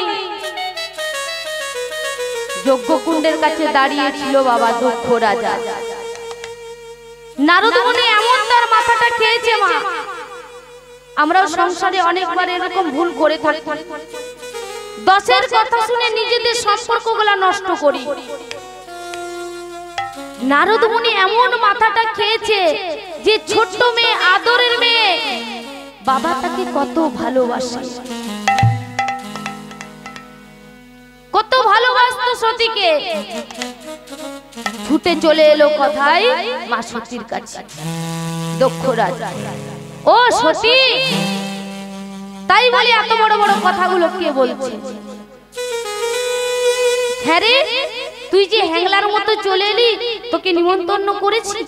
A: যজ্ঞকুণ্ডের কাছে দাঁড়িয়ে ছিল বাবা দক্ষ রাজা। নারদ মুনি এমন তার মাথাটা খেয়েছে মা। আমরাও সংসারে অনেকবার এরকম ভুল করে থাকি, দশের কথা শুনে নিজেদের সম্পর্কগুলো নষ্ট করি। নারদ মুনি এমন মাথাটা খেয়েছে যে ছোট্ট মেয়ে, আদরের মেয়ে, বাবা তাকে কত ভালোবাসে, কত ভালোবাসতো সতীকে। ছুটে চলে এলো কথাই মা সতীর কাছে দক্ষ রাজা। ও সতী, তাই বলে এত বড় বড় কথাগুলো কে বলছে? হ্যাঁ রে, তুই যে হ্যাংলার মতো চলে এলি, তোকে নিমন্ত্রণ করেছি।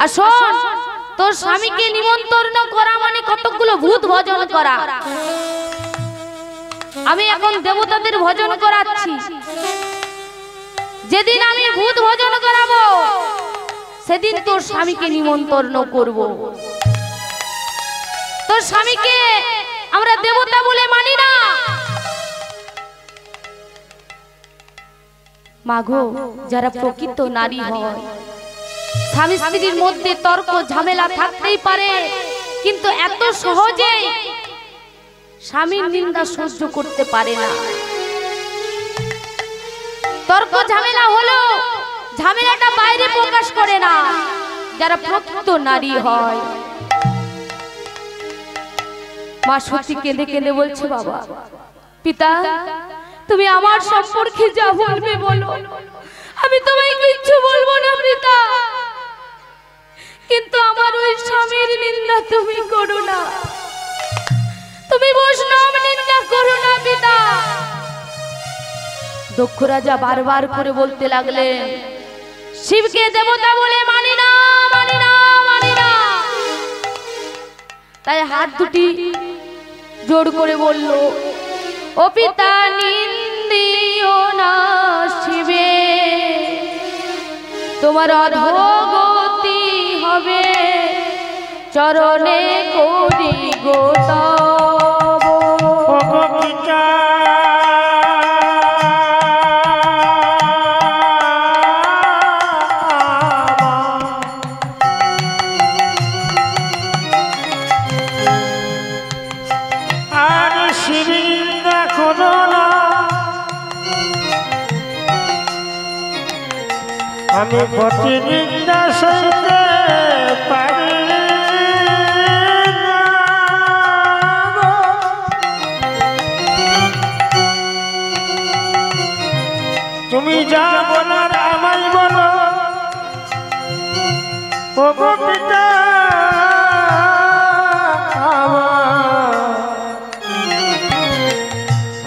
A: আর শোন, তোর স্বামীকে নিমন্ত্রণ করা মানে কতগুলো ভূত ভজন করা। আমি এখন দেবতাদের ভজন করাচ্ছি। যেদিন আমি ভূত ভজন করাবো, সেদিন তোর স্বামীকে নিমন্ত্রণ করব। তোর স্বামীকে আমরা দেবতা বলে মানি না। মাগো, যারা প্রকৃত নারী হয়, স্বামী স্ত্রীর মধ্যে তর্ক ঝামেলা থাকতেই পারে, কিন্তু এত সহজে স্বামীর নিন্দা সহ্য করতে পারে না। তর্ক ঝামেলা হলো, ঝামেলাটা বাইরে প্রকাশ করে না যারা প্রকৃত নারী হয়। মা সতী কেঁদে কেঁদে বলছে, বাবা পিতা, তুমি আমার সম্পর্কে যা বলবে বলো, আমি তোমায় কিচ্ছু বলবো না পিতা, কিন্তু আমার ওই স্বামীর নিন্দা তুমি করো না, তুমি বৈষ্ণব নিন্দা করো না পিতা। দক্ষ রাজা বারবার করে বলতে লাগলেন, শিবকে দেবতা বলে মানি না, মানি না, মানি না। তাই হাত দুটি জোর করে বলল, ও পিতা, নিন্দিও না শিবে, তোমার অধোগতি হবে, চরণে করি গো তব।
C: আমি পতি নিন্দা সইতে পারি না, তুমি যা বলার আমায় বলো, ও পিতা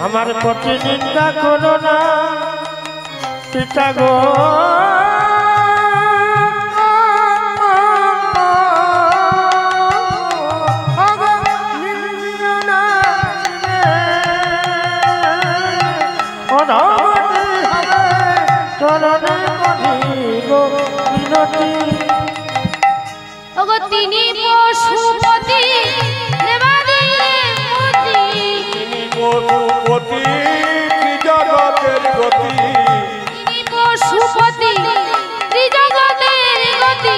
C: আমার পতি নিন্দা করো না পিতা গো।
A: তিনি পশুপতি,
B: পশুপতি, ত্রিজগতের গতি,
A: তিনি পশুপতি, ত্রিজগতের গতি।